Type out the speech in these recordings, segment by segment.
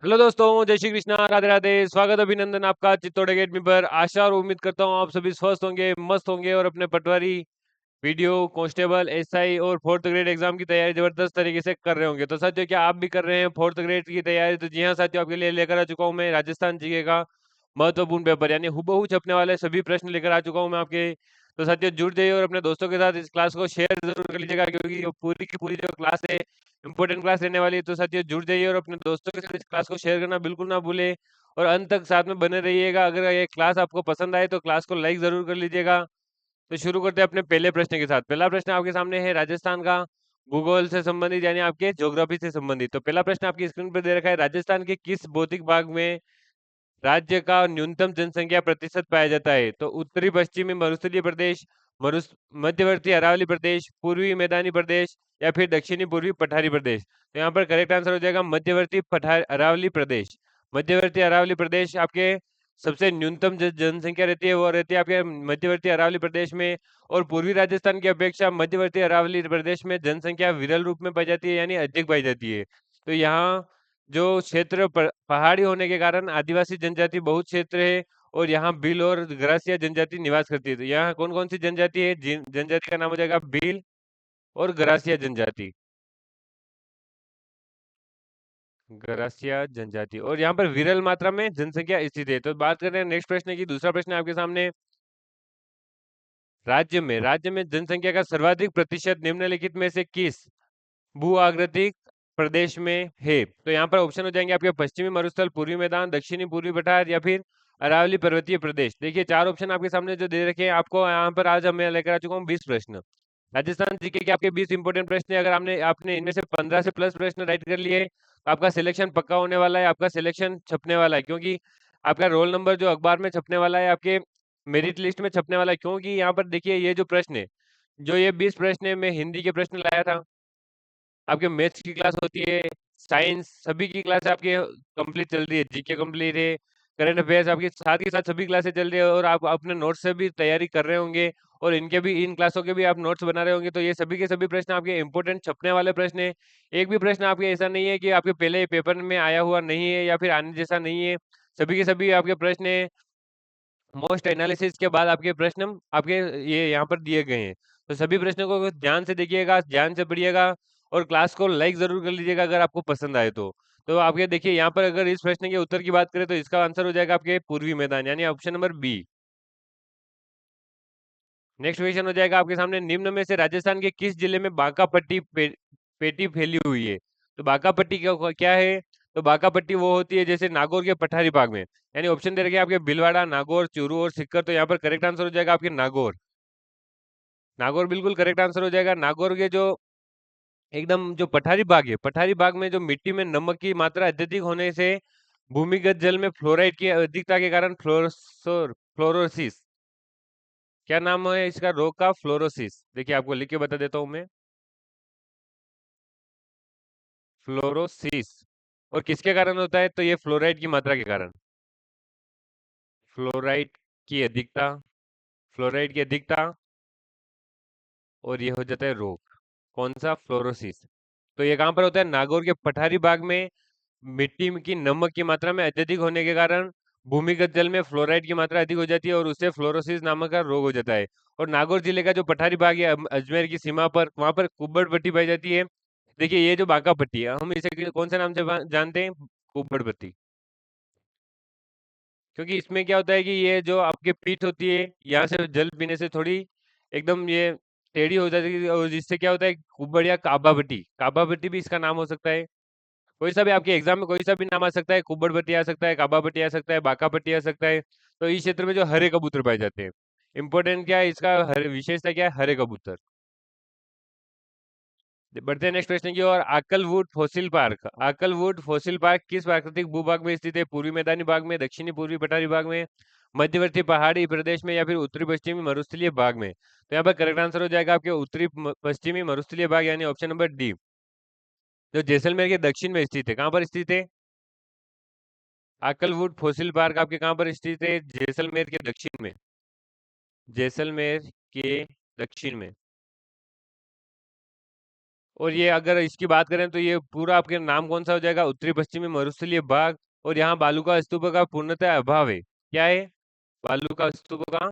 Hello दोस्तों, जय श्री कृष्णा, राधे राधे। स्वागत अभिनंदन आपका चित्तौड़ अकेडमी पर। आशा और उम्मीद करता हूँ आप सभी स्वस्थ होंगे, मस्त होंगे और अपने पटवारी, वीडियो कांस्टेबल, एसआई और फोर्थ ग्रेड एग्जाम की तैयारी जबरदस्त तरीके से कर रहे होंगे। तो साथियों, क्या आप भी कर रहे हैं फोर्थ ग्रेड की तैयारी? तो जी हाँ साथियों, आपके लिए लेकर आ चुका हूँ मैं राजस्थान जीके का महत्वपूर्ण पेपर, यानी हुबहू छपने वाले सभी प्रश्न लेकर आ चुका हूँ मैं आपके। तो साथियों, जुड़ जाइए और अपने दोस्तों के साथ इस क्लास को शेयर जरूर कर लीजिएगा, क्योंकि ये पूरी की पूरी जो क्लास है इंपॉर्टेंट क्लास रहने वाली है। तो साथियों, जुड़ जाइए और अपने दोस्तों के साथ इस क्लास को शेयर करना बिल्कुल ना भूले और अंत तक साथ में बने रहिएगा। अगर ये क्लास आपको पसंद आए तो क्लास को लाइक जरूर कर लीजिएगा। तो शुरू करते हैं अपने पहले प्रश्न के साथ। पहला प्रश्न आपके सामने है राजस्थान का भूगोल से संबंधित, यानी आपके ज्योग्राफी से संबंधित। तो पहला प्रश्न आपकी स्क्रीन पर दे रखा है, राजस्थान के किस भौतिक भाग में राज्य का न्यूनतम जनसंख्या प्रतिशत पाया जाता है? तो उत्तरी पश्चिमी मरुस्थलीय प्रदेश, मरुस मध्यवर्ती अरावली प्रदेश, पूर्वी मैदानी प्रदेश या फिर दक्षिणी पूर्वी पठारी प्रदेश। तो यहाँ पर करेक्ट आंसर हो जाएगा मध्यवर्ती पठार अरावली प्रदेश। मध्यवर्ती अरावली प्रदेश आपके सबसे न्यूनतम जनसंख्या रहती है, वो रहती है आपके मध्यवर्ती अरावली प्रदेश में। और पूर्वी राजस्थान की अपेक्षा मध्यवर्ती अरावली प्रदेश में जनसंख्या विरल रूप में पाई जाती है, यानी अधिक पाई जाती है। तो यहाँ जो क्षेत्र पहाड़ी होने के कारण आदिवासी जनजाति बहुत क्षेत्र है और यहाँ भील और ग्रासिया जनजाति निवास करती है। तो यहाँ कौन कौन सी जनजाति है? जनजाति का नाम हो जाएगा भील और ग्रासिया जनजाति। ग्रासिया जनजाति, और यहाँ पर विरल मात्रा में जनसंख्या स्थित है। तो बात करें नेक्स्ट प्रश्न की। दूसरा प्रश्न है आपके सामने, राज्य में जनसंख्या का सर्वाधिक प्रतिशत निम्नलिखित में से किस भू आकृतिक प्रदेश में है? तो यहाँ पर ऑप्शन हो जाएंगे आपके पश्चिमी मरुस्थल, पूर्वी मैदान, दक्षिणी पूर्वी पठार या फिर अरावली पर्वतीय प्रदेश। देखिए, चार ऑप्शन आपके सामने जो दे रखे हैं आपको यहाँ पर। आज मैं लेकर आ चुका हूँ 20 प्रश्न, राजस्थान जीके के आपके 20 इंपोर्टेंट प्रश्न है। अगर आपने आपने इनमें से 15 से प्लस प्रश्न राइट कर लिए तो आपका सिलेक्शन पक्का होने वाला है, आपका सिलेक्शन छपने वाला है। क्योंकि आपका रोल नंबर जो अखबार में छपने वाला है, आपके मेरिट लिस्ट में छपने वाला है। क्योंकि यहाँ पर देखिए, ये जो प्रश्न है, जो ये 20 प्रश्न है, मैं हिंदी के प्रश्न लाया था। आपके मैथ्स की क्लास होती है, साइंस, सभी की क्लास आपके कंप्लीट चल रही है, जीके कंप्लीट है, करंट अफेयर्स आपके साथ ही साथ सभी क्लासेस चल रही है और आप अपने नोट्स से भी तैयारी कर रहे होंगे और इनके भी, इन क्लासों के भी आप नोट्स बना रहे होंगे। तो ये सभी के सभी प्रश्न आपके इंपॉर्टेंट छपने वाले प्रश्न है। एक भी प्रश्न आपके ऐसा नहीं है कि आपके पहले पेपर में आया हुआ नहीं है या फिर आने जैसा नहीं है। सभी के सभी आपके प्रश्न है, मोस्ट एनालिसिस के बाद आपके प्रश्न आपके ये यहाँ पर दिए गए हैं। तो सभी प्रश्नों को ध्यान से देखिएगा, ध्यान से पढ़िएगा और क्लास को लाइक जरूर कर लीजिएगा अगर आपको पसंद आए तो। आपके देखिए यहाँ पर, अगर इस प्रश्न के उत्तर की बात करें तो इसका आंसर हो जाएगा आपके पूर्वी मैदान, यानी option number B. Next question हो जाएगा आपके सामने, निम्न में से राजस्थान के किस जिले में बांका पट्टी पेटी फैली हुई है? तो बांका पट्टी क्या है? तो बांका पट्टी वो होती है जैसे नागौर के पठारी भाग में, यानी ऑप्शन दे रखे हैं आपके भीलवाड़ा, नागौर, चूरू और सीकर। तो यहाँ पर करेक्ट आंसर हो जाएगा आपके नागौर। नागौर बिल्कुल करेक्ट आंसर हो जाएगा। नागौर के जो एकदम जो पठारी भाग है, पठारी भाग में जो मिट्टी में नमक की मात्रा अत्यधिक होने से भूमिगत जल में फ्लोराइड की अधिकता के कारण फ्लोरोसिस, क्या नाम है इसका रोग का? फ्लोरोसिस। देखिए, आपको लिख के बता देता हूँ मैं, फ्लोरोसिस। और किसके कारण होता है? तो ये फ्लोराइड की मात्रा के कारण, फ्लोराइड की अधिकता, फ्लोराइड की अधिकता, और ये हो जाता है रोग। कौन सा? फ्लोरोसिस। तो ये कहाँ पर होता है? नागौर के पठारी भाग में मिट्टी की नमक की मात्रा में अत्यधिक होने के कारण भूमिगत जल में फ्लोराइड की मात्रा अधिक हो जाती है और उससे फ्लोरोसिस नामक का रोग हो जाता है। और नागौर जिले का जो पठारी भाग है, अजमेर की सीमा पर, वहां पर कुब्बड़ पट्टी पाई जाती है। देखिए, ये जो बांका पट्टी है, हम इसे कौन से नाम से जानते हैं? कुब्बड़ पट्टी। क्योंकि इसमें क्या होता है कि ये जो आपकी पीठ होती है, यहाँ से जल पीने से थोड़ी एकदम ये टेढ़ी हो जाती है और जिससे क्या होता है, कुब्बड़ या काबा पट्टी भी इसका नाम हो सकता है। कोई सा भी आपके एग्जाम में कोई सा भी नाम आ सकता है, कुब्बड़ पट्टी आ सकता है, काबा पट्टी आ सकता है, बाका पट्टी आ सकता है। तो इस क्षेत्र में जो हरे कबूतर पाए जाते हैं, इंपॉर्टेंट क्या है इसका, हरे विशेषता क्या है? हरे कबूतर। बढ़ते हैं नेक्स्ट प्रश्न की ओर। आकलवुड फॉसिल पार्क किस प्राकृतिक भूभाग में स्थित है? पूर्वी मैदानी भाग में, दक्षिणी पूर्वी पठारी भाग में, मध्यवर्ती पहाड़ी प्रदेश में या फिर उत्तरी पश्चिमी मरुस्थलीय भाग में? तो यहाँ पर करेक्ट आंसर हो जाएगा आपके उत्तरी पश्चिमी मरुस्थलीय भाग, यानी ऑप्शन नंबर डी, जो जैसलमेर के दक्षिण में स्थित है। कहाँ पर स्थित है? आकलवुड फॉसिल पार्क आपके कहाँ पर स्थित है? जैसलमेर के दक्षिण में, जैसलमेर के दक्षिण में। और ये अगर इसकी बात करें तो ये पूरा आपके नाम कौन सा हो जाएगा? उत्तरी पश्चिमी मरुस्थलीय भाग। और यहाँ बालू का स्तूप का पूर्णतः अभाव है। क्या है? बालू का स्तूप का,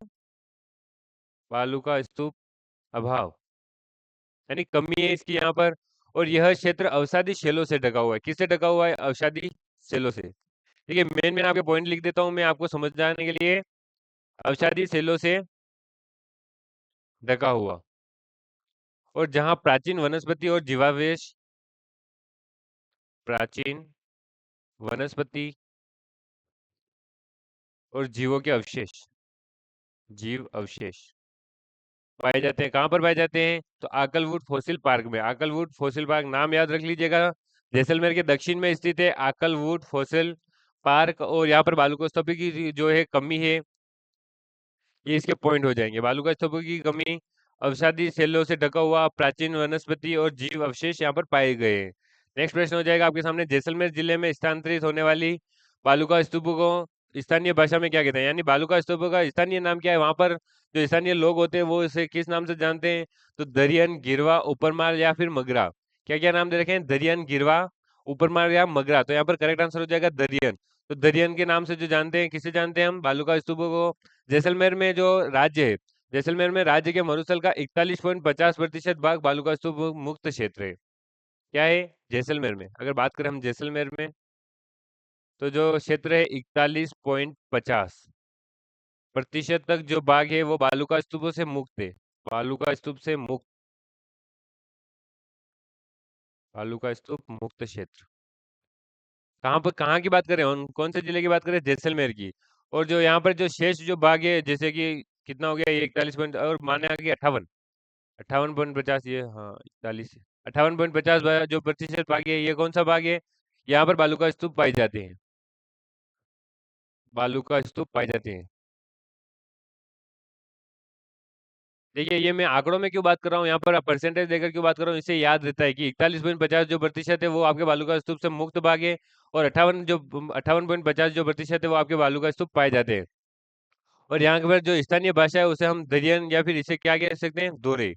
बालू का स्तूप अभाव, यानी कमी है इसकी यहाँ पर। और यह क्षेत्र अवसादी शैलों से ढका हुआ है। किससे ढका हुआ है? अवसादी शैलों से। ठीक है, मेन मेन आपके पॉइंट लिख देता हूँ मैं आपको समझ जाने के लिए। अवसादी शैलों से ढका हुआ, और जहाँ प्राचीन वनस्पति और जीवावशेष, प्राचीन वनस्पति और जीवों के अवशेष, जीव अवशेष पाए जाते हैं। कहाँ पर पाए जाते हैं? तो आकलवुड फॉसिल पार्क में। आकलवुड फॉसिल पार्क नाम याद रख लीजिएगा। जैसलमेर के दक्षिण में स्थित है आकलवुड फॉसिल पार्क। और यहाँ पर बालू स्तूपों की जो है कमी है, ये इसके पॉइंट हो जाएंगे। बालू का स्तूपों की कमी, अवसादी शैलों से ढका हुआ, प्राचीन वनस्पति और जीव अवशेष यहाँ पर पाए गए हैं। नेक्स्ट प्रश्न हो जाएगा आपके सामने, जैसलमेर जिले में स्थानांतरित होने वाली बालू का स्तूपों को स्थानीय भाषा में क्या कहते हैं? यानी बालू का स्तूपों का स्थानीय नाम क्या है? वहां पर जो स्थानीय लोग होते हैं वो इसे किस नाम से जानते हैं? तो दरियन, गिरवा, उपरमाल या फिर मगरा। क्या क्या नाम दे रखे हैं? दरियन, गिरवा, उपरमाल या मगरा। तो यहाँ पर करेक्ट आंसर हो जाएगा दरियन। तो दरियन के नाम से जो जानते हैं, किसे जानते हैं हम? बालू का स्तूपों को। जैसलमेर में जो राज्य है, जैसलमेर में राज्य के मरुस्थल का 41.50% भाग बालू का स्तूप मुक्त क्षेत्र है। क्या है? जैसलमेर में अगर बात करें हम जैसलमेर में, तो जो क्षेत्र है 41.50% तक जो भाग है वो बालू का स्तूपों से मुक्त है। बालू का स्तूप से मुक्त, बालू का स्तूप मुक्त क्षेत्र। कहाँ पर, कहाँ की बात करें? कौन से जिले की बात करें? जैसलमेर की। और जो यहाँ पर जो शेष जो भाग है, जैसे कि कितना हो गया ये 41 पॉइंट, और माने आगे 58, 58.50, ये हाँ 41, 58.50 जो प्रतिशत भाग है, ये कौन सा भाग है? यहाँ पर बालू का स्तूप पाए जाते हैं। बालू का स्तूप पाए जाते हैं। देखिए, ये मैं आंकड़ों में क्यों बात कर रहा हूँ, यहाँ पर परसेंटेज देकर क्यों बात कर रहा हूँ, इससे याद रहता है कि 41.50 जो प्रतिशत है वो आपके बालू का स्तूप से मुक्त भाग है। और 58.50 जो प्रतिशत है वो आपके बालू का स्तूप पाए जाते हैं। और यहाँ पर जो स्थानीय भाषा है उसे हम दरियन या फिर इसे क्या कह सकते हैं? दोरे।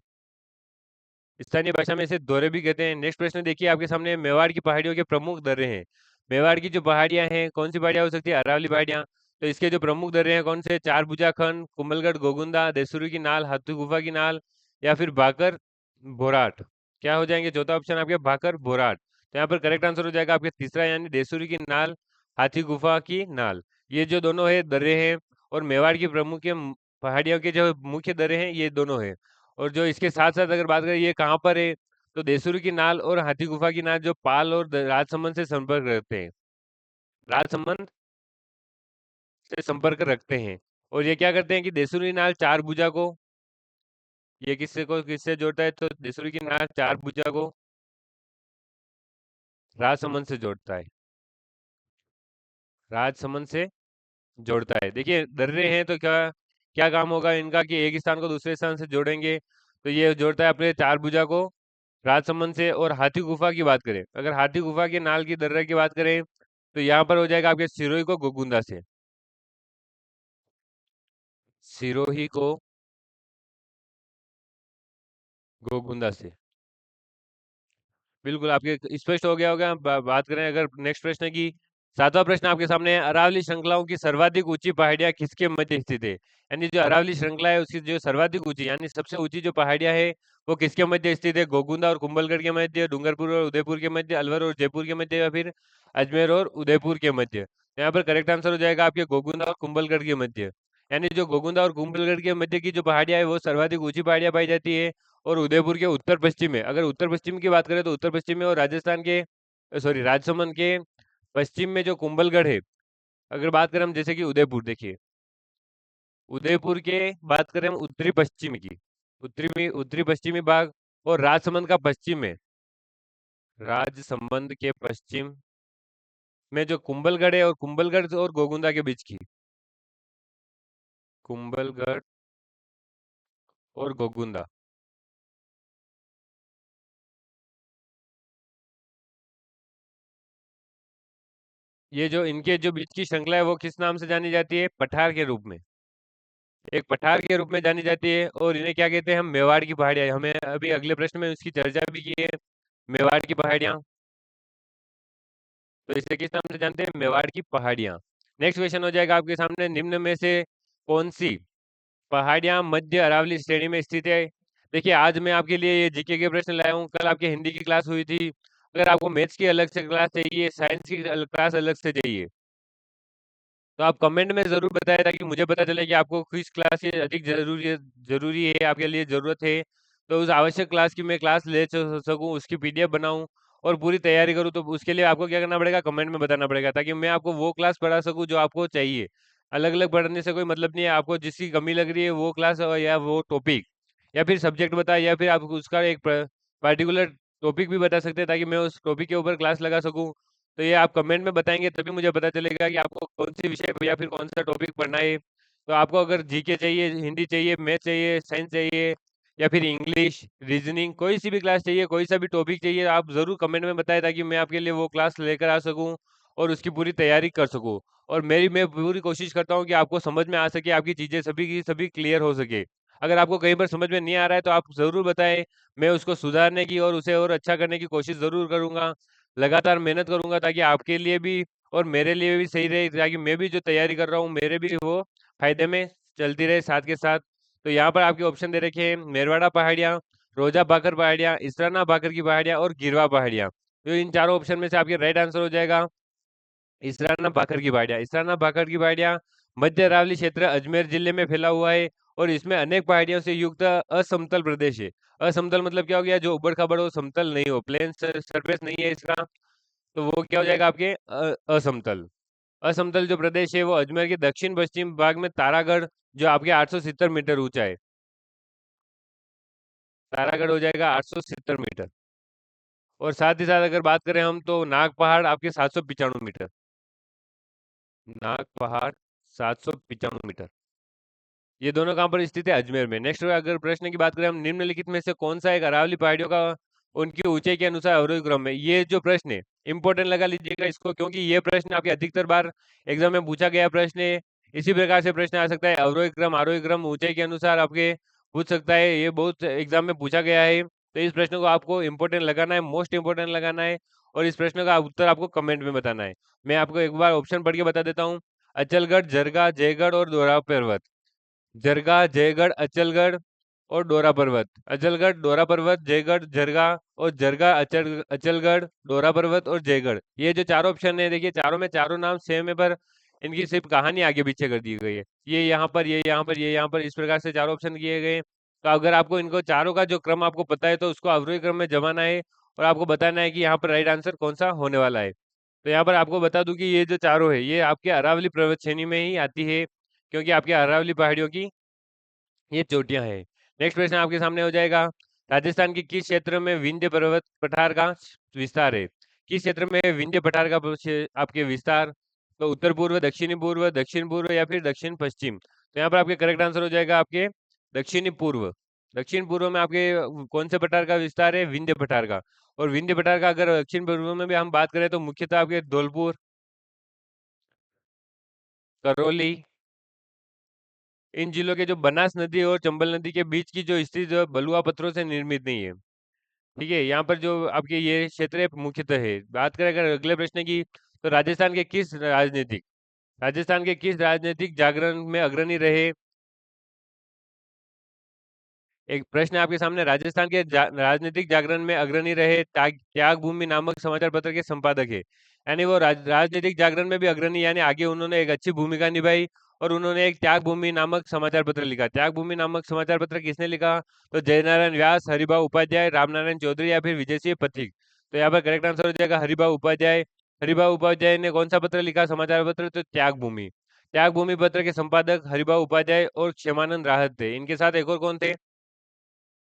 स्थानीय भाषा में इसे दोरे भी कहते हैं। नेक्स्ट प्रश्न देखिए आपके सामने, मेवाड़ की पहाड़ियों के प्रमुख दर्रे हैं। मेवाड़ की जो पहाड़ियां हैं, कौन सी पहाड़ियां हो सकती है? अरावली पहाड़ियां। तो इसके जो प्रमुख दर्रे हैं कौन से? चारभुजा खंड, कुंभलगढ़, गोगुंदा, देसुरी की नाल, हाथू गुफा की नाल, या फिर भाकर बोराट। क्या हो जाएंगे? चौथा ऑप्शन आपके भाकर बोराट। तो यहाँ पर करेक्ट आंसर हो जाएगा आपके तीसरा, यानी देसुरी की नाल, हाथी गुफा की नाल। ये जो दोनों है दर्रे हैं, और मेवाड़ की प्रमुख पहाड़ियों के जो मुख्य दर्रे हैं ये दोनों है। और जो इसके साथ साथ अगर बात करें ये कहाँ पर है, तो देसुरी की नाल और हाथी गुफा की नाल जो पाल और राजसमंद से संपर्क रखते हैं, राजसमंद से संपर्क रखते हैं। और ये क्या करते हैं कि देसुरी नाल चार भुजा को, ये किससे को किससे जोड़ता है? तो देसुरी की नाल चार भुजा को राजसमंद से जोड़ता है, राजसमंद से जोड़ता है। देखिए दर्रे हैं तो क्या क्या काम होगा इनका कि एक स्थान को दूसरे स्थान से जोड़ेंगे। तो ये जोड़ता है अपने चार भुजा को राजसमंद से। और हाथी गुफा की बात करें, अगर हाथी गुफा के नाल की दर्रे की बात करें, तो यहाँ पर हो जाएगा आपके सिरोही को गोगुंदा से, सिरोही को गोगुंदा से। बिल्कुल आपके स्पष्ट हो गया होगा। बात करें अगर नेक्स्ट प्रश्न की, सातवां प्रश्न आपके सामने है, अरावली श्रृंखलाओं की सर्वाधिक ऊंची पहाड़ियां किसके मध्य स्थित है? यानी जो अरावली श्रृंखला है उसकी जो सर्वाधिक ऊंची यानी सबसे ऊंची जो पहाड़ियां है वो किसके मध्य स्थित है? गोगुंदा और कुंभलगढ़ के मध्य, डूंगरपुर और उदयपुर के मध्य, अलवर और जयपुर के मध्य, या फिर अजमेर और उदयपुर के मध्य। तो यहाँ पर करेक्ट आंसर हो जाएगा आपके गोगुंदा और कुंभलगढ़ के मध्य। यानी जो गोगुंदा और कुंभलगढ़ के मध्य की जो पहाड़ियां है वो सर्वाधिक ऊंची पहाड़ियां पाई जाती है। और उदयपुर के उत्तर पश्चिम में, अगर उत्तर पश्चिम की बात करें तो उत्तर पश्चिम में और राजस्थान के, सॉरी राजसमंद के पश्चिम में जो कुंभलगढ़ है, अगर बात करें हम जैसे कि उदयपुर, देखिए उदयपुर के बात करें हम उत्तरी पश्चिम की, उत्तरी पश्चिमी भाग, और राजसमंद का पश्चिम में, राजसमंद के पश्चिम में जो कुंभलगढ़ है, और कुंभलगढ़ और गोगुंदा के बीच की, कुंभलगढ़ और गोगुंदा, ये जो इनके जो बीच की श्रृंखला है वो किस नाम से जानी जाती है? पठार के रूप में, एक पठार के रूप में जानी जाती है। और इन्हें क्या कहते हैं हम? मेवाड़ की पहाड़ियां। हमें अभी अगले प्रश्न में इसकी चर्चा भी की है। मेवाड़ की पहाड़ियाँ। तो इसे किस नाम से जानते हैं? मेवाड़ की पहाड़ियाँ। नेक्स्ट क्वेश्चन हो जाएगा आपके सामने, निम्न में से कौन सी पहाड़ियाँ मध्य अरावली श्रेणी में स्थित है? देखिए, आज मैं आपके लिए ये जीके के प्रश्न लाया हूँ। कल आपके हिंदी की क्लास हुई थी। अगर आपको मैथ्स की अलग से क्लास चाहिए, साइंस की क्लास अलग से चाहिए, तो आप कमेंट में ज़रूर बताएं, ताकि मुझे पता चले कि आपको किस क्लास की अधिक ज़रूरी है, आपके लिए ज़रूरत है। तो उस आवश्यक क्लास की मैं क्लास ले सकूँ, उसकी पीडीएफ बनाऊँ और पूरी तैयारी करूँ। तो उसके लिए आपको क्या करना पड़ेगा? कमेंट में बताना पड़ेगा, ताकि मैं आपको वो क्लास पढ़ा सकूँ जो आपको चाहिए। अलग-अलग पढ़ने से कोई मतलब नहीं है। आपको जिसकी कमी लग रही है वो क्लास या वो टॉपिक या फिर सब्जेक्ट बताए, या फिर आप उसका एक पर्टिकुलर टॉपिक भी बता सकते हैं, ताकि मैं उस टॉपिक के ऊपर क्लास लगा सकूँ। तो ये आप कमेंट में बताएंगे, तभी मुझे पता चलेगा कि आपको कौन सी विषय या फिर कौन सा टॉपिक पढ़ना है। तो आपको अगर जीके चाहिए, हिंदी चाहिए, मैथ चाहिए, साइंस चाहिए, या फिर इंग्लिश, रीजनिंग, कोई सी भी क्लास चाहिए, कोई सा भी टॉपिक चाहिए, आप ज़रूर कमेंट में बताएं, ताकि मैं आपके लिए वो क्लास लेकर आ सकूं और उसकी पूरी तैयारी कर सकूं। और मैं पूरी कोशिश करता हूं कि आपको समझ में आ सके, आपकी चीज़ें सभी की सभी क्लियर हो सके। अगर आपको कहीं पर समझ में नहीं आ रहा है, तो आप ज़रूर बताएं। मैं उसको सुधारने की और उसे और अच्छा करने की कोशिश ज़रूर करूंगा। लगातार मेहनत करूंगा, ताकि आपके लिए भी और मेरे लिए भी सही रहे, ताकि मैं भी जो तैयारी कर रहा हूँ मेरे भी वो फायदे में चलती रहे साथ के साथ। तो यहाँ पर आपके ऑप्शन दे रखे हैं, मेरवाड़ा पहाड़ियाँ, रोजा बाकर पहाड़ियाँ, इसराना बाकर की पहाड़ियाँ और गिरवा पहाड़ियाँ। तो इन चारों ऑप्शन में से आपके राइट आंसर हो जाएगा इसराना बाकर की पहाड़ियाँ। इसराना बाकर की पहाड़ियाँ मध्य अरावली क्षेत्र अजमेर जिले में फैला हुआ है, और इसमें अनेक पहाड़ियों से युक्त असमतल प्रदेश है। असमतल मतलब क्या हो गया? जो उबड़ खाबड़ हो, समतल नहीं हो, प्लेन सरफेस नहीं है इसका। तो वो क्या हो जाएगा आपके असमतल। असमतल जो प्रदेश है वो अजमेर के दक्षिण पश्चिम भाग में तारागढ़, जो आपके 870 मीटर ऊंचा है। तारागढ़ हो जाएगा 870 मीटर। और साथ ही साथ अगर बात करें हम, तो नाग पहाड़ आपके 795 मीटर। नाग पहाड़ 795 मीटर। ये दोनों कहाँ पर स्थित है? अजमेर में। नेक्स्ट अगर प्रश्न की बात करें हम, निम्नलिखित में से कौन सा एक अरावली पहाड़ियों का उनकी ऊंचाई के अनुसार अवरोही क्रम है? ये जो प्रश्न है, इंपॉर्टेंट लगा लीजिएगा इसको, क्योंकि ये प्रश्न आपके अधिकतर बार एग्जाम में पूछा गया प्रश्न है। इसी प्रकार से प्रश्न आ सकता है, अवरोही क्रम, आरोही क्रम, ऊंचाई के अनुसार आपके पूछ सकता है। ये बहुत एग्जाम में पूछा गया है। तो इस प्रश्न को आपको इंपॉर्टेंट लगाना है, मोस्ट इंपॉर्टेंट लगाना है, और इस प्रश्न का उत्तर आपको कमेंट में बताना है। मैं आपको एक बार ऑप्शन पढ़ के बता देता हूँ। अचलगढ़, जरगा, जयगढ़ और दोरा पर्वत। जरगा, जयगढ़, अचलगढ़ और डोरा पर्वत। अचलगढ़, डोरा पर्वत, जयगढ़, जरगा और जरगा, अचलगढ़, डोरा पर्वत और जयगढ़। ये जो चारों ऑप्शन है, देखिए चारों में चारों नाम सेम है, पर इनकी सिर्फ कहानी आगे पीछे कर दी गई है। ये यहाँ पर, ये यहाँ पर, ये यहाँ पर, इस प्रकार से चारों ऑप्शन किए गए हैं। तो अगर आपको इनको चारों का जो क्रम आपको पता है, तो उसको अवरोही क्रम में जमाना है, और आपको बताना है कि यहाँ पर राइट आंसर कौन सा होने वाला है। तो यहाँ पर आपको बता दूं कि ये जो चारों है, ये आपके अरावली पर्वत श्रेणी में ही आती है, क्योंकि आपके अरावली पहाड़ियों की ये चोटियां हैं। नेक्स्ट प्रश्न आपके सामने हो जाएगा, राजस्थान के किस क्षेत्र में विंध्य पर्वत पठार का विस्तार है? किस क्षेत्र में विंध्य पठार का आपके विस्तार? तो उत्तर पूर्व, दक्षिणी पूर्व, दक्षिण पूर्व या फिर दक्षिण पश्चिम? तो यहाँ पर आपके करेक्ट आंसर हो जाएगा आपके दक्षिणी पूर्व। दक्षिण पूर्व में आपके कौन से पठार का विस्तार है? विंध्य पठार का। और विंध्य पठार का अगर दक्षिण पूर्व में भी हम बात करें, तो मुख्यतः आपके धौलपुर, करौली, इन जिलों के जो बनास नदी और चंबल नदी के बीच की जो स्थिति, जो बलुआ पत्थरों से निर्मित नहीं है। ठीक है, यहाँ पर जो आपके ये क्षेत्र है मुख्यतः है। बात करें अगर अगले प्रश्न की, तो राजस्थान के किस राजनीतिक जागरण में अग्रणी रहे? एक प्रश्न है आपके सामने, राजस्थान के राजनीतिक जागरण में अग्रणी रहे त्याग भूमि नामक समाचार पत्र के संपादक है। यानी वो राजनीतिक जागरण में भी अग्रणी, यानी आगे उन्होंने एक अच्छी भूमिका निभाई, और उन्होंने एक त्याग भूमि नामक समाचार पत्र लिखा। त्याग भूमि नामक समाचार पत्र किसने लिखा? तो जयनारायण व्यास, हरिभाऊ उपाध्याय, रामनारायण चौधरी या फिर विजय सिंह पथिक? तो यहाँ पर करेक्ट आंसर हो जाएगा हरिभाऊ उपाध्याय। हरिभाऊ उपाध्याय ने कौन सा पत्र लिखा, समाचार पत्र? तो त्याग भूमि। त्याग भूमि पत्र के संपादक हरिभाऊ उपाध्याय और क्षेमानंद राहत थे। इनके साथ एक और कौन थे?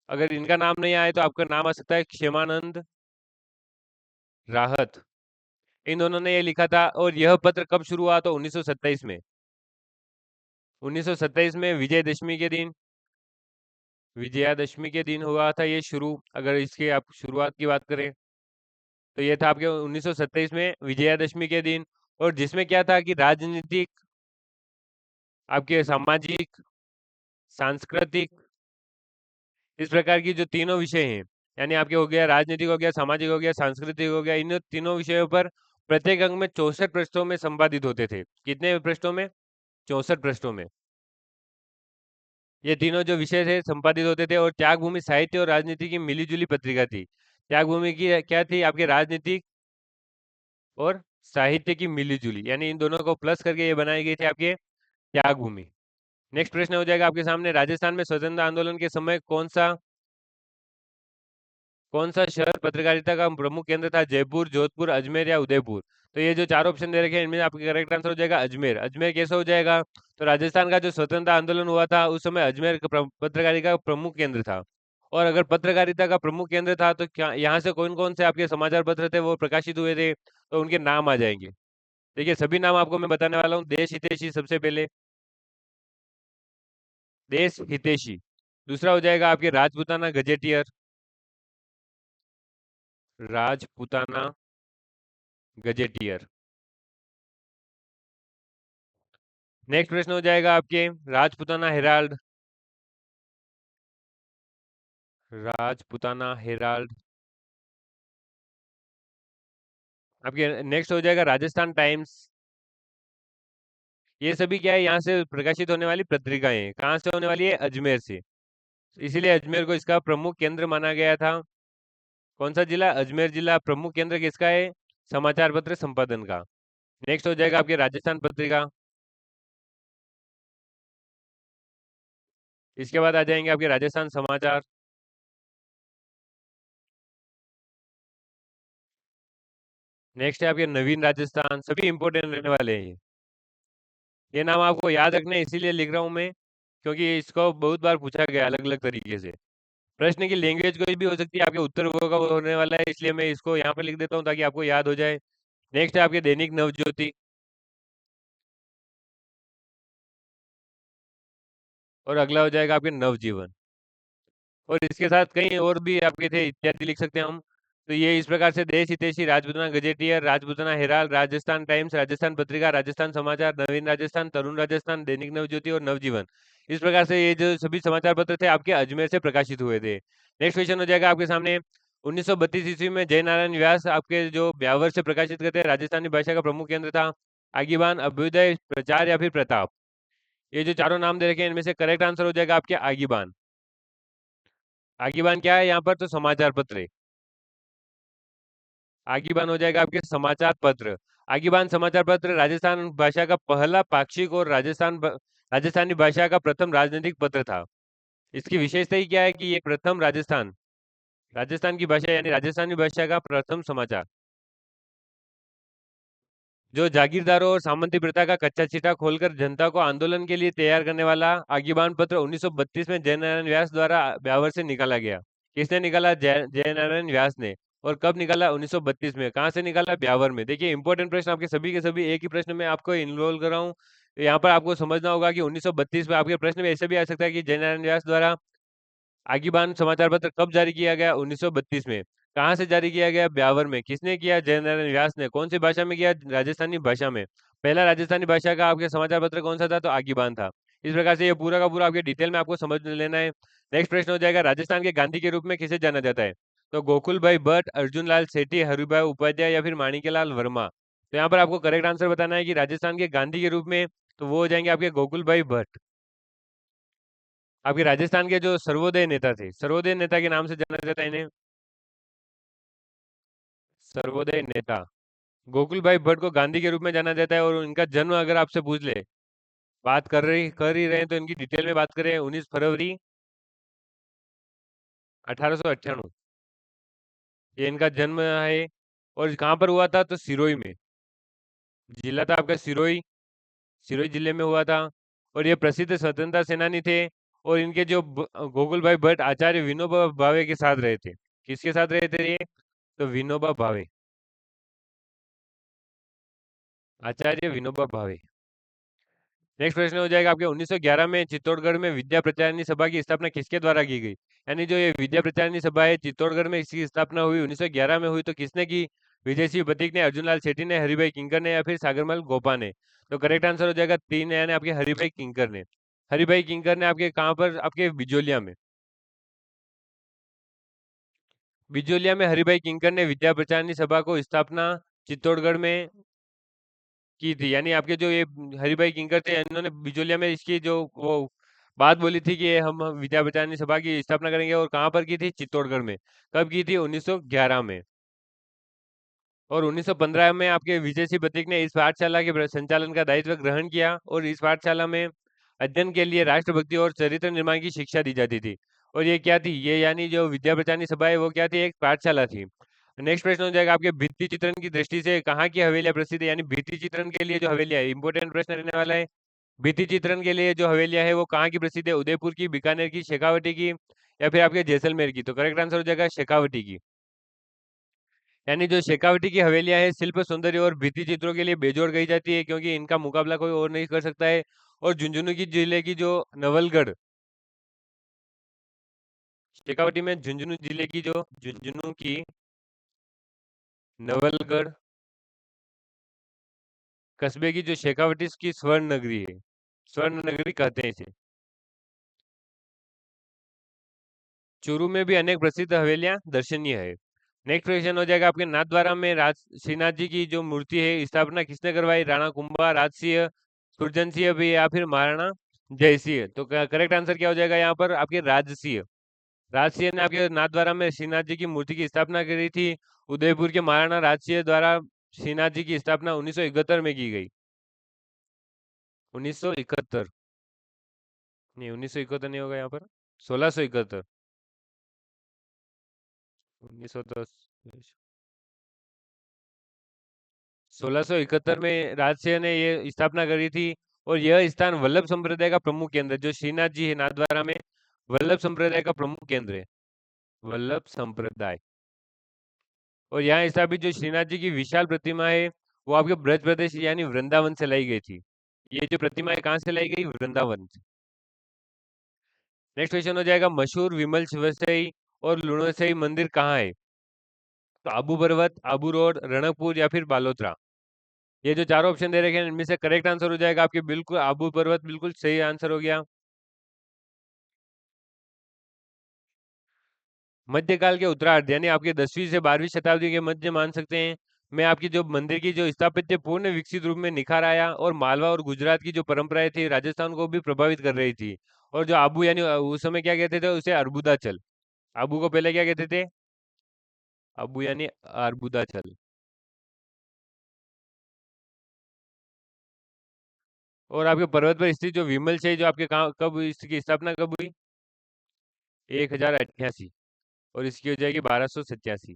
अगर इनका नाम नहीं आए, तो आपका नाम आ सकता है क्षेमानंद राहत। इन दोनों ने ये लिखा था, और यह पत्र कब शुरू हुआ? तो 1927 में। 1927 में विजयदशमी के दिन, विजयादशमी के दिन हुआ था ये शुरू। अगर इसके आप शुरुआत की बात करें, तो ये था आपके 1927 में विजयादशमी के दिन। और जिसमें क्या था कि राजनीतिक, आपके सामाजिक, सांस्कृतिक, इस प्रकार की जो तीनों विषय हैं, यानी आपके हो गया राजनीतिक, हो गया सामाजिक, हो गया सांस्कृतिक, हो गया, इन तीनों विषयों पर प्रत्येक अंक में 64 पृष्ठों में संपादित होते थे। कितने पृष्ठों में? 64 पृष्ठों में ये तीनों जो विषय थे संपादित होते थे। और त्यागभूमि साहित्य और राजनीति की मिलीजुली पत्रिका थी। त्यागभूमि की क्या थी? आपके राजनीतिक और साहित्य की मिलीजुली, यानी इन दोनों को प्लस करके ये बनाई गई थी आपके त्यागभूमि। नेक्स्ट प्रश्न हो जाएगा आपके सामने, राजस्थान में स्वतंत्रता आंदोलन के समय कौन सा शहर पत्रकारिता का प्रमुख केंद्र था? जयपुर, जोधपुर, अजमेर या उदयपुर? तो ये जो चार ऑप्शन दे रखे हैं इनमें आपका करेक्ट आंसर हो जाएगा अजमेर। अजमेर कैसे हो जाएगा? तो राजस्थान का जो स्वतंत्रता आंदोलन हुआ था उस समय अजमेर पत्रकारिता का प्रमुख केंद्र था। और अगर पत्रकारिता का प्रमुख केंद्र था तो क्या यहाँ से कौन कौन से आपके समाचार पत्र थे वो प्रकाशित हुए थे? तो उनके नाम आ जाएंगे। देखिए सभी नाम आपको मैं बताने वाला हूँ। देश हितैषी सबसे पहले, देश हितैषी। दूसरा हो जाएगा आपके Rajputana gazetteer, Rajputana gazetteer. Next प्रश्न हो जाएगा आपके राजपूताना हेराल्ड, राजपूताना हेराल्ड। आपके नेक्स्ट हो जाएगा राजस्थान टाइम्स। ये सभी क्या है? यहाँ से प्रकाशित होने वाली पत्रिकाएं हैं। कहाँ से होने वाली है? अजमेर से। इसीलिए अजमेर को इसका प्रमुख केंद्र माना गया था। कौन सा जिला? अजमेर जिला प्रमुख केंद्र किसका है? समाचार पत्र संपादन का। नेक्स्ट हो जाएगा आपके राजस्थान पत्रिका। इसके बाद आ जाएंगे आपके राजस्थान समाचार। नेक्स्ट है आपके नवीन राजस्थान। सभी इंपोर्टेंट रहने वाले हैं ये नाम आपको याद रखना है, इसीलिए लिख रहा हूँ मैं, क्योंकि इसको बहुत बार पूछा गया अलग अलग तरीके से। प्रश्न की लैंग्वेज कोई भी हो सकती है, आपके उत्तर का वो होने वाला है, इसलिए मैं इसको यहाँ पर लिख देता हूँ ताकि आपको याद हो जाए। नेक्स्ट है आपके दैनिक नवज्योति। और अगला हो जाएगा आपके नवजीवन। और इसके साथ कई और भी आपके थे, इत्यादि लिख सकते हैं हम। तो ये इस प्रकार से देश हितैषी, Rajputana gazetteer, Rajputana Herald, Rajasthan times, Rajasthan Patrika, Rajasthan समाचार, नवीन राजस्थान, तरुण राजस्थान, दैनिक नवज्योति और नवजीवन। इस प्रकार से ये जो सभी समाचार पत्र थे आपके अजमेर से प्रकाशित हुए थे। नेक्स्ट क्वेश्चन हो जाएगा आपके सामने, 1932 ईस्वी में जयनारायण व्यास आपके जो ब्यावर से प्रकाशित करते हैं राजस्थानी भाषा का प्रमुख केंद्र था। आगीबान, अभ्युदय, प्रचार या फिर प्रताप? ये जो चारों नाम दे रखे हैं इनमें से करेक्ट आंसर हो जाएगा आपके आगीबान। आगीबान क्या है? यहाँ पर तो समाचार पत्र है। आगीबान हो जाएगा आपके समाचार पत्र। आगीबान समाचार पत्र राजस्थान भाषा का पहला पाक्षिक और राजस्थानी भाषा का प्रथम राजनीतिक पत्र था। इसकी विशेषता ही क्या है कि ये प्रथम राजस्थान की भाषा यानी राजस्थानी भाषा का प्रथम समाचार, जो जागीरदारों और सामंती प्रथा का कच्चा चिट्ठा खोलकर जनता को आंदोलन के लिए तैयार करने वाला आगीबान पत्र 1932 में जयनारायण व्यास द्वारा ब्यावर से निकाला गया। किसने निकाला? जयनारायण व्यास ने। और कब निकाला? 1932 में। कहाँ से निकाला? ब्यावर में। देखिए इंपॉर्टेंट प्रश्न आपके सभी के सभी एक ही प्रश्न में आपको इन्वॉल्व कर रहा हूँ। यहाँ पर आपको समझना होगा कि 1932 में आपके प्रश्न में ऐसे भी आ सकता है कि जयनारायण व्यास द्वारा आगीबान समाचार पत्र कब जारी किया गया? 1932 में। कहाँ से जारी किया गया? ब्यावर में। किसने किया? जयनारायण व्यास ने। कौन सी भाषा में किया? राजस्थानी भाषा में। पहला राजस्थानी भाषा का आपके समाचार पत्र कौन सा था? तो आगीबान था। इस प्रकार से ये पूरा का पूरा आपके डिटेल में आपको समझ लेना है। नेक्स्ट प्रश्न हो जाएगा, राजस्थान के गांधी के रूप में किसे जाना जाता है? तो गोकुल भाई भट्ट, अर्जुन लाल सेठी, हरिभाई उपाध्याय या फिर माणिक्यलाल वर्मा? तो यहाँ पर आपको करेक्ट आंसर बताना है कि राजस्थान के गांधी के रूप में तो वो हो जाएंगे आपके गोकुल भाई भट्ट। आपके राजस्थान के जो सर्वोदय नेता थे, सर्वोदय नेता के नाम से जाना जाता है इन्हें, सर्वोदय नेता। गोकुल भाई भट्ट को गांधी के रूप में जाना जाता है। और इनका जन्म अगर आपसे पूछ ले, बात कर ही रहे हैं तो इनकी डिटेल में बात करें, 19 फरवरी 1898 ये इनका जन्म है। और कहाँ पर हुआ था? तो सिरोही में। जिला था आपका सिरोही, सिरोही जिले में हुआ था। और ये प्रसिद्ध स्वतंत्रता सेनानी थे। और इनके जो गोकुल भाई भट्ट आचार्य विनोबा भावे के साथ रहे थे। किसके साथ रहे थे ये? तो विनोबा भावे, आचार्य विनोबा भावे। नेक्स्ट प्रश्न हो जाएगा आपके 1911 में चित्तौड़गढ़ में विद्या प्रचारिणी सभा की स्थापना किसके द्वारा की गई? यानी जो ये विद्या प्रचारिणी सभा है चित्तौड़गढ़ में, इसकी स्थापना हुई 1911 में हुई। तो किसने की? विजय सिंह बतिक ने, अर्जुन लाल सेठी ने, हरिभाई किंकर ने या फिर सागरमल गोपा ने? तो करेक्ट आंसर हो जाएगा तीन, यानी आपके हरिभाई किंकर ने। हरिभाई किंकर ने आपके कहाँ पर? आपके बिजोलिया में। बिजोलिया में हरिभाई किंकर ने विद्या प्रचारनी सभा को स्थापना चित्तौड़गढ़ में की थी। यानी आपके जो ये हरिभाई किंकर थे, इन्होंने बिजोलिया में इसकी जो वो बात बोली थी कि ये हम विद्या प्रचारनी सभा की स्थापना करेंगे, और कहाँ पर की थी? चित्तौड़गढ़ में। कब की थी? 1911 में। और 1915 में आपके विजय सिंह बत्तिक ने इस पाठशाला के संचालन का दायित्व ग्रहण किया, और इस पाठशाला में अध्ययन के लिए राष्ट्रभक्ति और चरित्र निर्माण की शिक्षा दी जाती थी। और ये क्या थी? ये यानी जो विद्या प्रचारनी सभा है वो क्या थी? एक पाठशाला थी। नेक्स्ट प्रश्न हो जाएगा आपके भित्ति चित्रण की दृष्टि से कहाँ की हवेलियां प्रसिद्ध है? यानी भित्ति चित्रण के लिए जो हवेलियां है, इंपोर्टेंट प्रश्न रहने वाला है। भित्ति चित्रण के लिए जो हवेलियां है वो कहाँ की प्रसिद्ध है? उदयपुर की, बीकानेर की, शेखावटी की, या फिर आपके जैसलमेर की? तो करेक्ट आंसर हो जाएगा शेखावटी की। यानी जो शेखावटी की हवेलियां है, शिल्प सौंदर्य और भित्ति चित्रों के लिए बेजोड़ कही जाती है, क्योंकि इनका मुकाबला कोई और नहीं कर सकता है। और झुंझुनू की जिले की जो नवलगढ़, शेखावटी में झुंझुनू जिले की जो झुंझुनू की नवलगढ़ कस्बे की जो शेखावटी की स्वर्ण नगरी है, स्वर्ण नगरी कहते हैं इसे। चूरू में भी अनेक प्रसिद्ध हवेलियां दर्शनीय है। नेक्स्ट क्वेश्चन हो जाएगा आपके नाथद्वारा में राज श्रीनाथ जी की जो मूर्ति है, स्थापना किसने करवाई? राणा कुंभा, राजसिंह, सुरजन सिंह भी, या फिर महाराणा जयसिंह? तो करेक्ट आंसर क्या हो जाएगा यहाँ पर? आपके राजसिंह। राजसिंह ने आपके नाथद्वारा में श्रीनाथ जी की मूर्ति की स्थापना करी थी। उदयपुर के महाराणा राजसिंह द्वारा श्रीनाथ जी की स्थापना 1971 में की गई। 1971 नहीं, 1971 नहीं होगा यहाँ पर, 1671। 1910 1671 में राजसिंह ने ये स्थापना करी थी। और यह स्थान वल्लभ संप्रदाय का प्रमुख केंद्र है। जो श्रीनाथ जी है नाथद्वारा में, वल्लभ संप्रदाय का प्रमुख केंद्र है, वल्लभ संप्रदाय। और यहाँ स्थापित जो श्रीनाथ जी की विशाल प्रतिमा है, वो आपके ब्रज प्रदेश यानी वृंदावन से लाई गई थी। ये जो प्रतिमा है कहाँ से लाई गई? वृंदावन से। नेक्स्ट क्वेश्चन हो जाएगा मशहूर विमल शिवसई और लुणोसई मंदिर कहाँ है? तो आबू पर्वत, आबू रोड, रणकपुर, या फिर बालोतरा? ये जो चारों ऑप्शन दे रखे हैं, इनमें से करेक्ट आंसर हो जाएगा आपके बिल्कुल आबू पर्वत, बिल्कुल सही आंसर हो गया। मध्यकाल के उत्तरार्ध यानी आपके 10वीं से 12वीं शताब्दी के मध्य मान सकते हैं, में आपकी जो मंदिर की जो स्थापत्य पूर्ण विकसित रूप में निखार आया, और मालवा और गुजरात की जो परंपराएं थी राजस्थान को भी प्रभावित कर रही थी। और जो आबू यानी उस समय क्या कहते थे उसे? अरबुदाचल। आबू को पहले क्या कहते थे? आबू यानी अरबुदाचल। और आपके पर्वत पर स्थित जो विमल से जो आपके कब इसकी स्थापना कब हुई? 1088। और इसकी हो जाएगी 1287।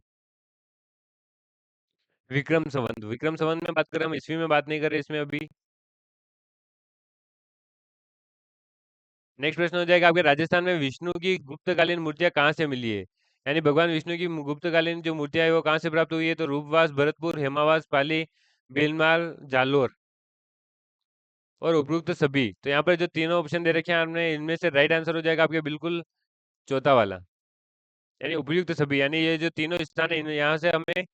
विक्रम संवत, विक्रम संवत में बात करें हम, ईस्वी में बात नहीं कर रहे इसमें अभी। नेक्स्ट प्रश्न हो जाएगा आपके राजस्थान में विष्णु की गुप्तकालीन मूर्तियां कहाँ से मिली है? यानी भगवान विष्णु की गुप्तकालीन जो मूर्तियां है वो कहाँ से प्राप्त हुई है? तो रूपवास, भरतपुर, हेमावास, पाली, बेलमाल, जालोर, और उपयुक्त सभी। तो यहाँ पर जो तीनों ऑप्शन दे रखे हैं हमने, इनमें से राइट आंसर हो जाएगा आपके बिल्कुल चौथा वाला, यानी उपयुक्त सभी। यानी ये जो तीनों स्थान है, यहाँ से हमें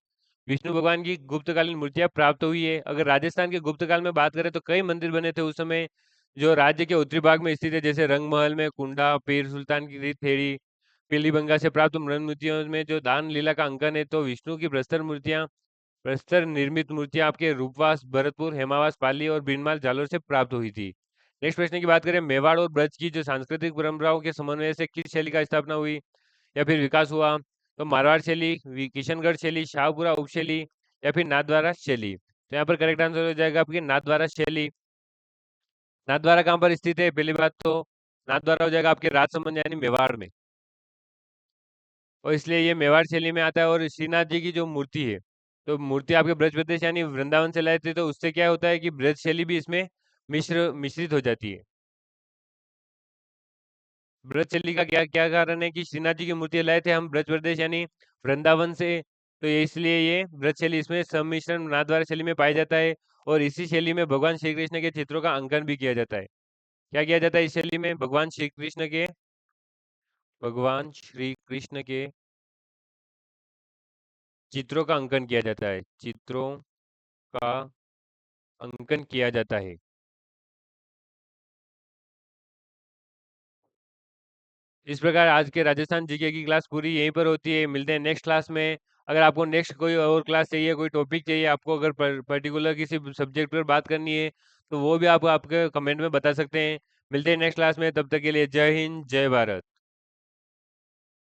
विष्णु भगवान की गुप्तकालीन मूर्तियां प्राप्त हुई है। अगर राजस्थान के गुप्तकाल में बात करें तो कई मंदिर बने थे उस समय, जो राज्य के उत्तरी भाग में स्थित है, जैसे रंगमहल में कुंडा, पीर सुल्तान की थेरी, पीलीबंगा से प्राप्त मृण मूर्तियों में जो दान लीला का अंकन है, तो विष्णु की प्रस्तर निर्मित मूर्तियां आपके रूपवास, भरतपुर, हेमावास, पाली और बीनमाल, जालोर से प्राप्त हुई थी। नेक्स्ट प्रश्न की बात करें, मेवाड़ और ब्रज की जो सांस्कृतिक परंपराओं के समन्वय से किस शैली का स्थापना हुई या फिर विकास हुआ? तो मारवाड़ शैली, किशनगढ़ शैली, शाहपुरा उपशैली, या फिर नाथद्वारा शैली? तो यहाँ पर करेक्ट आंसर हो जाएगा आपकी नाथद्वारा शैली। नाथद्वारा कहाँ पर स्थित है? पहली बात तो नाथद्वारा हो जाएगा आपके राजसमंद यानी मेवाड़ में, और इसलिए ये मेवाड़ शैली में आता है। और श्रीनाथ जी की जो मूर्ति है, तो मूर्ति आपके ब्रज प्रदेश यानी वृंदावन से लाए थे, तो उससे क्या होता है कि ब्रज शैली भी इसमें मिश्रित हो जाती है। ब्रजशैली का क्या क्या कारण है कि श्रीनाथ जी की मूर्ति लाए थे हम ब्रज प्रदेश यानी वृंदावन से, तो ये इसलिए ये ब्रजशैली इसमें सम्मिश्रण नाथद्वारा शैली में पाया जाता है। और इसी शैली में भगवान श्री कृष्ण के चित्रों का अंकन भी किया जाता है। क्या किया जाता है इस शैली में? भगवान श्री कृष्ण के चित्रों का अंकन किया जाता है, चित्रों का अंकन किया जाता है। इस प्रकार आज के राजस्थान जीके की क्लास पूरी यहीं पर होती है। मिलते हैं नेक्स्ट क्लास में। अगर आपको नेक्स्ट कोई और क्लास चाहिए, कोई टॉपिक चाहिए, आपको अगर पर्टिकुलर किसी सब्जेक्ट पर बात करनी है, तो वो भी आप आपके कमेंट में बता सकते हैं। मिलते हैं नेक्स्ट क्लास में, तब तक के लिए जय हिंद, जय भारत।